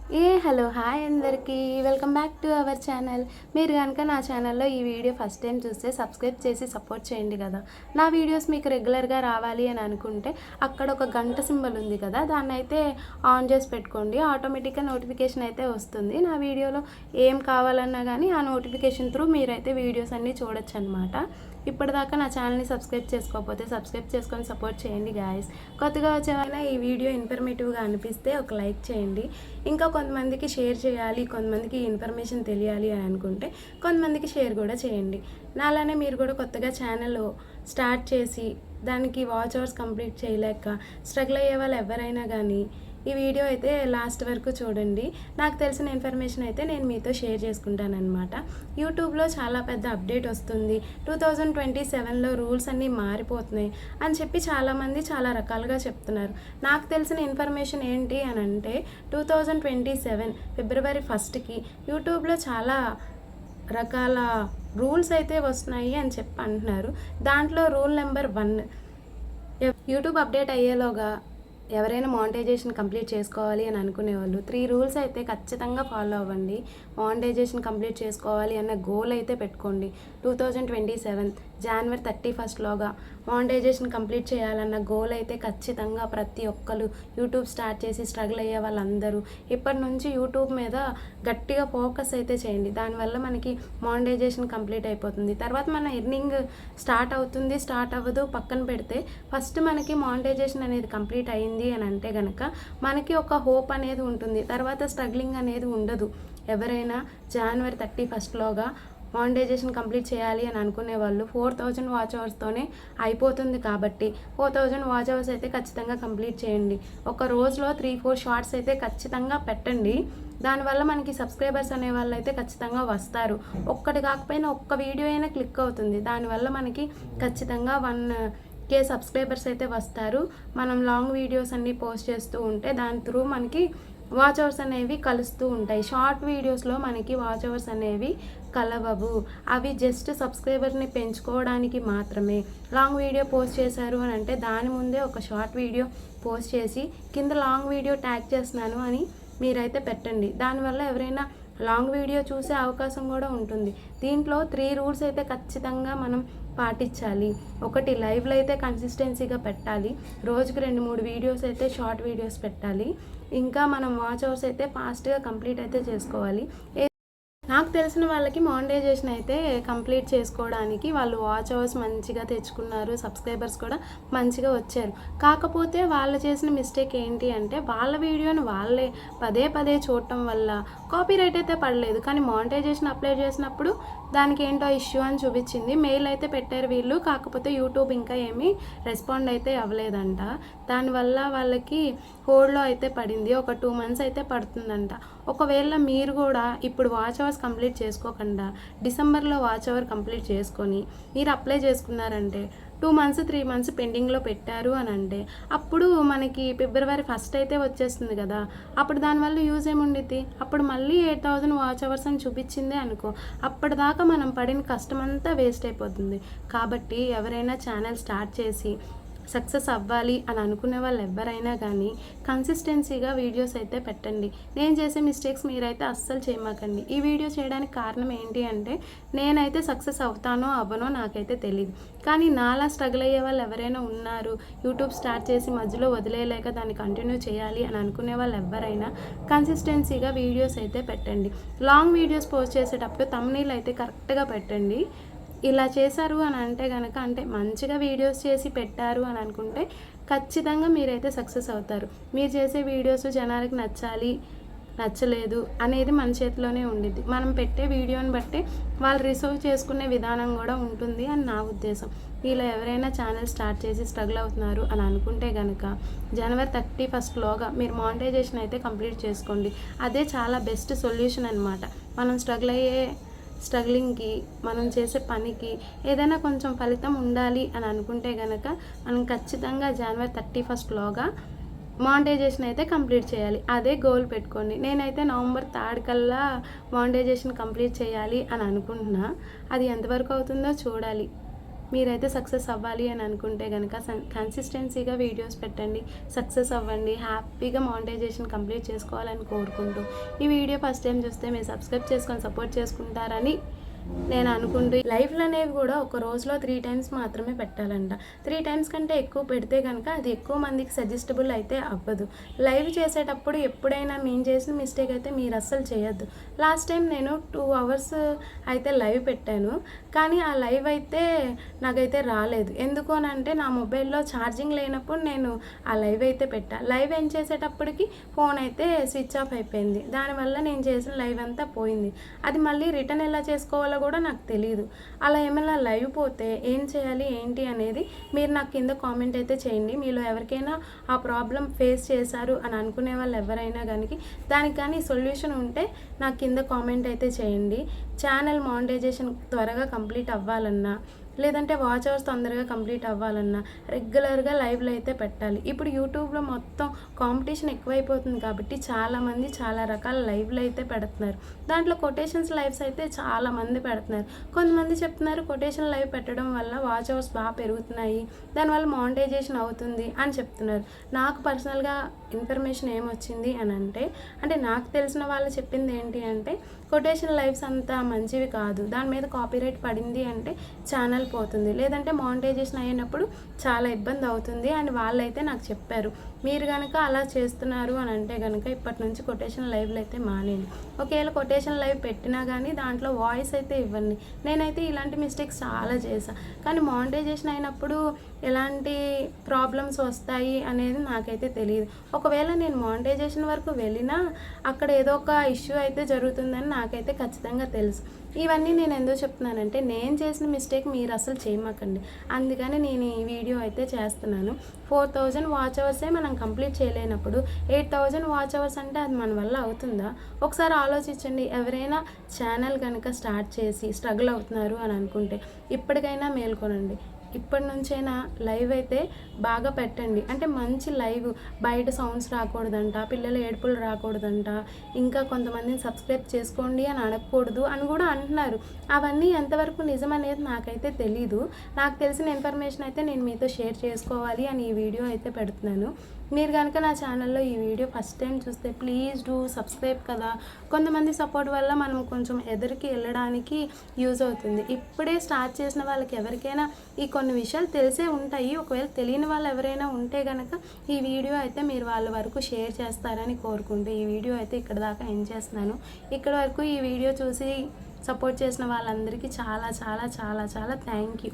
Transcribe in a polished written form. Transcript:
Hello hi అందరికీ welcome back to our channel. మీరు కనుక నా ఛానల్లో ఈ వీడియో ఫస్ట్ టైం చూస్తే సబ్స్క్రైబ్ చేసి సపోర్ట్ చేయండి కదా. నా వీడియోస్ మీకు రెగ్యులర్గా రావాలి అని అనుకుంటే అక్కడ ఒక గంట సింబల్ ఉంది కదా, దాన్ని అయితే ఆన్ చేసి పెట్టుకోండి. ఆటోమేటిక్గా నోటిఫికేషన్ అయితే వస్తుంది. నా వీడియోలో ఏం కావాలన్నా కానీ ఆ నోటిఫికేషన్ త్రూ మీరైతే వీడియోస్ అన్నీ చూడొచ్చు అనమాట. ఇప్పటిదాకా నా ఛానల్ని సబ్స్క్రైబ్ చేసుకోకపోతే సబ్స్క్రైబ్ చేసుకొని సపోర్ట్ చేయండి గాయస్. కొత్తగా వచ్చేవాళ్ళ ఈ వీడియో ఇన్ఫర్మేటివ్గా అనిపిస్తే ఒక లైక్ చేయండి. ఇంకా కొంతమందికి షేర్ చేయాలి, కొంతమందికి ఇన్ఫర్మేషన్ తెలియాలి అని అనుకుంటే కొంతమందికి షేర్ కూడా చేయండి. నాలానే మీరు కూడా కొత్తగా ఛానల్ స్టార్ట్ చేసి దానికి వాచ్ అవర్స్ కంప్లీట్ చేయలేక స్ట్రగుల్ అయ్యే వాళ్ళు ఎవరైనా కానీ ఈ వీడియో అయితే లాస్ట్ వరకు చూడండి. నాకు తెలిసిన ఇన్ఫర్మేషన్ అయితే నేను మీతో షేర్ చేసుకుంటానన్నమాట. యూట్యూబ్లో చాలా పెద్ద అప్డేట్ వస్తుంది, 2027లో రూల్స్ అన్నీ మారిపోతున్నాయి అని చెప్పి చాలామంది చాలా రకాలుగా చెప్తున్నారు. నాకు తెలిసిన ఇన్ఫర్మేషన్ ఏంటి అని అంటే 2027 ఫిబ్రవరి 1కి యూట్యూబ్లో చాలా రకాల రూల్స్ అయితే వస్తున్నాయి అని చెప్పి అంటున్నారు. దాంట్లో రూల్ నెంబర్ 1, యూట్యూబ్ అప్డేట్ అయ్యేలోగా ఎవరైనా మానిటైజేషన్ కంప్లీట్ చేసుకోవాలి అని అనుకునే వాళ్ళు 3 రూల్స్ అయితే ఖచ్చితంగా ఫాలో అవ్వండి. మానిటైజేషన్ కంప్లీట్ చేసుకోవాలి అన్న గోల్ అయితే పెట్టుకోండి. 2027 జనవరి 31లోగా మానిటైజేషన్ కంప్లీట్ చేయాలన్న గోల్ అయితే ఖచ్చితంగా ప్రతి ఒక్కరు యూట్యూబ్ స్టార్ట్ చేసి స్ట్రగుల్ అయ్యే వాళ్ళందరూ ఇప్పటి నుంచి యూట్యూబ్ మీద గట్టిగా ఫోకస్ అయితే చేయండి. దానివల్ల మనకి మానిటైజేషన్ కంప్లీట్ అయిపోతుంది. తర్వాత మన ఎర్నింగ్ స్టార్ట్ అవుతుంది, స్టార్ట్ అవ్వదు పక్కన పెడితే ఫస్ట్ మనకి మానిటైజేషన్ అనేది కంప్లీట్ అయింది అని అంటే కనుక మనకి ఒక హోప్ అనేది ఉంటుంది. తర్వాత స్ట్రగ్లింగ్ అనేది ఉండదు. ఎవరైనా జనవరి 31లోగా మానిటైజేషన్ కంప్లీట్ చేయాలి అని అనుకునే వాళ్ళు 4000 వాచ్ అవర్స్తోనే అయిపోతుంది. కాబట్టి 4000 వాచ్ అవర్స్ అయితే ఖచ్చితంగా కంప్లీట్ చేయండి. ఒక రోజులో 3-4 షార్ట్స్ అయితే ఖచ్చితంగా పెట్టండి. దానివల్ల మనకి సబ్స్క్రైబర్స్ అనే వాళ్ళు అయితే ఖచ్చితంగా వస్తారు. ఒక్కటి కాకపోయినా ఒక్క వీడియో అయినా క్లిక్ అవుతుంది. దానివల్ల మనకి ఖచ్చితంగా 1K సబ్స్క్రైబర్స్ అయితే వస్తారు. మనం లాంగ్ వీడియోస్ అన్నీ పోస్ట్ చేస్తూ ఉంటే దాని త్రూ మనకి వాచ్ అవర్స్ అనేవి కలుస్తూ ఉంటాయి. షార్ట్ వీడియోస్లో మనకి వాచ్ అవర్స్ అనేవి కలవవు. అవి జస్ట్ సబ్స్క్రైబర్ని పెంచుకోవడానికి మాత్రమే. లాంగ్ వీడియో పోస్ట్ చేశారు అని అంటే దాని ముందే ఒక షార్ట్ వీడియో పోస్ట్ చేసి కింద లాంగ్ వీడియో ట్యాగ్ చేస్తున్నాను అని మీరైతే పెట్టండి. దానివల్ల ఎవరైనా లాంగ్ వీడియో చూసే అవకాశం కూడా ఉంటుంది. దీంట్లో 3 రూల్స్ అయితే ఖచ్చితంగా మనం పాటించాలి. ఒకటి, లైవ్లో అయితే కన్సిస్టెన్సీగా పెట్టాలి. రోజుకి 2-3 వీడియోస్ అయితే షార్ట్ వీడియోస్ పెట్టాలి. ఇంకా మనం వాచ్ అవర్స్ అయితే ఫాస్ట్గా కంప్లీట్ అయితే చేసుకోవాలి. నాకు తెలిసిన వాళ్ళకి మానిటైజేషన్ అయితే కంప్లీట్ చేసుకోవడానికి వాళ్ళు వాచ్ అవర్స్ మంచిగా తెచ్చుకున్నారు, సబ్స్క్రైబర్స్ కూడా మంచిగా వచ్చారు. కాకపోతే వాళ్ళు చేసిన మిస్టేక్ ఏంటి అంటే వాళ్ళ వీడియోని వాళ్ళే పదే చూడటం వల్ల కాపీరైట్ అయితే పడలేదు. కానీ మానిటైజేషన్ అప్లై చేసినప్పుడు దానికి ఏంటో ఇష్యూ అని చూపించింది. మెయిల్ అయితే పెట్టారు వీళ్ళు, కాకపోతే యూట్యూబ్ ఇంకా ఏమీ రెస్పాండ్ అయితే అవ్వలేదంట. దానివల్ల వాళ్ళకి హోల్డ్లో అయితే పడింది. ఒక 2 months అయితే పడుతుందంట. ఒకవేళ మీరు కూడా ఇప్పుడు వాచ్ అవర్స్ కంప్లీట్ చేసుకోకుండా డిసెంబర్లో వాచ్ అవర్ కంప్లీట్ చేసుకొని మీరు అప్లై చేసుకున్నారంటే 2 months 3 months పెండింగ్లో పెట్టారు అని అంటే అప్పుడు మనకి ఫిబ్రవరి 1 అయితే వచ్చేస్తుంది కదా. అప్పుడు దానివల్ల యూజ్ ఏముండిద్ది? అప్పుడు మళ్ళీ 8000 వాచ్ అవర్స్ అని చూపించిందే అనుకో, అప్పటిదాకా మనం పడిన కష్టం అంతా వేస్ట్ అయిపోతుంది. కాబట్టి ఎవరైనా ఛానల్ స్టార్ట్ చేసి సక్సెస్ అవ్వాలి అని అనుకునే వాళ్ళు ఎవరైనా కానీ కన్సిస్టెన్సీగా వీడియోస్ అయితే పెట్టండి. నేను చేసే మిస్టేక్స్ మీరైతే అస్సలు చేయమాకండి. ఈ వీడియో చేయడానికి కారణం ఏంటి అంటే నేనైతే సక్సెస్ అవుతానో అవ్వనో నాకైతే తెలియదు. కానీ నాలా స్ట్రగుల్ అయ్యే వాళ్ళు ఎవరైనా ఉన్నారు, యూట్యూబ్ స్టార్ట్ చేసి మధ్యలో వదిలేయలేక దాన్ని కంటిన్యూ చేయాలి అని అనుకునే వాళ్ళు ఎవరైనా కన్సిస్టెన్సీగా వీడియోస్ అయితే పెట్టండి. లాంగ్ వీడియోస్ పోస్ట్ చేసేటప్పుడు థంబ్నెయిల్ అయితే కరెక్ట్గా పెట్టండి. ఇలా చేశారు అని అంటే కనుక, అంటే మంచిగా వీడియోస్ చేసి పెట్టారు అని అనుకుంటే ఖచ్చితంగా మీరైతే సక్సెస్ అవుతారు. మీరు చేసే వీడియోస్ జనాలకి నచ్చాలి, నచ్చలేదు అనేది మన చేతిలోనే ఉండిద్ది. మనం పెట్టే వీడియోని బట్టి వాళ్ళు రిసీవ్ చేసుకునే విధానం కూడా ఉంటుంది అని నా ఉద్దేశం. ఇలా ఎవరైనా ఛానల్ స్టార్ట్ చేసి స్ట్రగుల్ అవుతున్నారు అని అనుకుంటే కనుక జనవరి 31లోగా మీరు మానిటైజేషన్ అయితే కంప్లీట్ చేసుకోండి. అదే చాలా బెస్ట్ సొల్యూషన్ అనమాట. మనం స్ట్రగ్లింగ్కి మనం చేసే పనికి ఏదైనా కొంచెం ఫలితం ఉండాలి అని అనుకుంటే కనుక మనం ఖచ్చితంగా జనవరి 31లోగా మానిటైజేషన్ అయితే కంప్లీట్ చేయాలి. అదే గోల్ పెట్టుకోండి. నేనైతే నవంబర్ 3 కల్లా మానిటైజేషన్ కంప్లీట్ చేయాలి అని అనుకుంటున్నా. అది ఎంతవరకు అవుతుందో చూడాలి. మీరైతే సక్సెస్ అవ్వాలి అని అనుకుంటే కనుక కన్సిస్టెన్సీగా వీడియోస్ పెట్టండి, సక్సెస్ అవ్వండి, హ్యాపీగా మానిటైజేషన్ కంప్లీట్ చేసుకోవాలని కోరుకుంటూ ఈ వీడియో ఫస్ట్ టైం చూస్తే మీరు సబ్స్క్రైబ్ చేసుకొని సపోర్ట్ చేసుకుంటారని నేను అనుకుంటూ లైవ్లు అనేవి కూడా ఒక రోజులో 3 టైమ్స్ మాత్రమే పెట్టాలంట. 3 టైమ్స్ కంటే ఎక్కువ పెడితే కనుక అది ఎక్కువ మందికి సజెస్టబుల్ అయితే అవ్వదు. లైవ్ చేసేటప్పుడు ఎప్పుడైనా మేము చేసిన మిస్టేక్ అయితే మీరు అస్సలు చేయొద్దు. లాస్ట్ టైం నేను 2 అవర్స్ అయితే లైవ్ పెట్టాను, కానీ ఆ లైవ్ అయితే నాకైతే రాలేదు. ఎందుకు అని అంటే నా మొబైల్లో ఛార్జింగ్ లేనప్పుడు నేను ఆ లైవ్ అయితే పెట్టా. లైవ్ ఏం చేసేటప్పటికి ఫోన్ అయితే స్విచ్ ఆఫ్ అయిపోయింది. దానివల్ల నేను చేసిన లైవ్ అంతా పోయింది. అది మళ్ళీ రిటర్న్ ఎలా చేసుకోవాలో కూడా నాకు తెలియదు. అలా ఏమైనా లైవ్ పోతే ఏం చేయాలి ఏంటి అనేది మీరు నాకు కింద కామెంట్ అయితే చేయండి. మీలో ఎవరికైనా ఆ ప్రాబ్లం ఫేస్ చేశారు అని అనుకునే వాళ్ళు ఎవరైనా దానికి కానీ సొల్యూషన్ ఉంటే నాకు కింద కామెంట్ అయితే చేయండి. ఛానల్ మానిటైజేషన్ త్వరగా కంప్లీట్ అవ్వాలన్నా, లేదంటే వాచ్ అవర్స్ తొందరగా కంప్లీట్ అవ్వాలన్నా రెగ్యులర్గా లైవ్లు అయితే పెట్టాలి. ఇప్పుడు యూట్యూబ్లో మొత్తం కాంపిటీషన్ ఎక్కువైపోతుంది కాబట్టి చాలామంది చాలా రకాల లైవ్లు అయితే పెడుతున్నారు. దాంట్లో కొటేషన్స్ లైవ్స్ అయితే చాలామంది పెడుతున్నారు. కొంతమంది చెప్తున్నారు కొటేషన్ లైవ్ పెట్టడం వల్ల వాచ్ అవర్స్ బాగా పెరుగుతున్నాయి, దానివల్ల మానిటైజేషన్ అవుతుంది అని చెప్తున్నారు. నాకు పర్సనల్గా ఇన్ఫర్మేషన్ ఏమొచ్చింది అని అంటే నాకు తెలిసిన వాళ్ళు చెప్పింది ఏంటి అంటే కొటేషన్ లైవ్స్ అంత మంచివి కాదు, దాని మీద కాపీరైట్ పడింది అంటే ఛానల్ పోతుంది, లేదంటే మానిటైజేషన్ అయినప్పుడు చాలా ఇబ్బంది అవుతుంది అని వాళ్ళైతే నాకు చెప్పారు. మీరు కనుక అలా చేస్తున్నారు అని అంటే కనుక ఇప్పటి నుంచి కొటేషన్ లైవ్లు అయితే మానేయండి. ఒకవేళ కొటేషన్ లైవ్ పెట్టినా కానీ దాంట్లో వాయిస్ అయితే ఇవ్వండి. నేనైతే ఇలాంటి మిస్టేక్స్ చాలా చేశాను, కానీ మానిటైజేషన్ అయినప్పుడు ఎలాంటి ప్రాబ్లమ్స్ వస్తాయి అనేది నాకైతే తెలియదు. ఒకవేళ నేను మానిటైజేషన్ వరకు వెళ్ళినా అక్కడ ఏదో ఒక ఇష్యూ అయితే జరుగుతుందని నాకైతే ఖచ్చితంగా తెలుసు. ఇవన్నీ నేను ఎందుకు చెప్తున్నానంటే నేను చేసిన మిస్టేక్ మీరు అసలు చేయమాకండి, అందుకని నేను ఈ వీడియో అయితే చేస్తున్నాను. 4000 వాచ్ అవర్సే మనం కంప్లీట్ చేయలేనప్పుడు 8000 వాచ్ అవర్స్ అంటే అది మన వల్ల అవుతుందా? ఒకసారి ఆలోచించండి. ఎవరైనా ఛానల్ కనుక స్టార్ట్ చేసి స్ట్రగుల్ అవుతున్నారు అని అనుకుంటే ఇప్పటికైనా మేల్కొనండి. ఇప్పటి నుంచైనా లైవ్ అయితే బాగా పెట్టండి. అంటే మంచి లైవ్, బయట సౌండ్స్ రాకూడదంట, పిల్లల ఏడుపులు రాకూడదంట, ఇంకా కొంతమందిని సబ్స్క్రైబ్ చేసుకోండి అని అడగకూడదు అని కూడా అంటున్నారు. అవన్నీ ఎంతవరకు నిజం అనేది నాకైతే తెలీదు. నాకు తెలిసిన ఇన్ఫర్మేషన్ అయితే నేను మీతో షేర్ చేసుకోవాలి అని ఈ వీడియో అయితే పెడుతున్నాను. మీరు కనుక నా ఛానల్లో ఈ వీడియో ఫస్ట్ టైం చూస్తే ప్లీజ్ డూ సబ్స్క్రైబ్ కదా. కొంతమంది సపోర్ట్ వల్ల మనం కొంచెం ఎదురుకి వెళ్ళడానికి యూజ్ అవుతుంది. ఇప్పుడే స్టార్ట్ చేసిన వాళ్ళకి ఎవరికైనా ఈ కొన్ని విషయాలు తెలిసే ఉంటాయి. ఒకవేళ తెలియని వాళ్ళు ఎవరైనా ఉంటే కనుక ఈ వీడియో అయితే మీరు వాళ్ళ వరకు షేర్ చేస్తారని కోరుకుంటూ ఈ వీడియో అయితే ఇక్కడ దాకా ఎండ్ చేస్తున్నాను. ఇక్కడ వరకు ఈ వీడియో చూసి సపోర్ట్ చేసిన వాళ్ళందరికీ చాలా చాలా చాలా చాలా థ్యాంక్ యూ.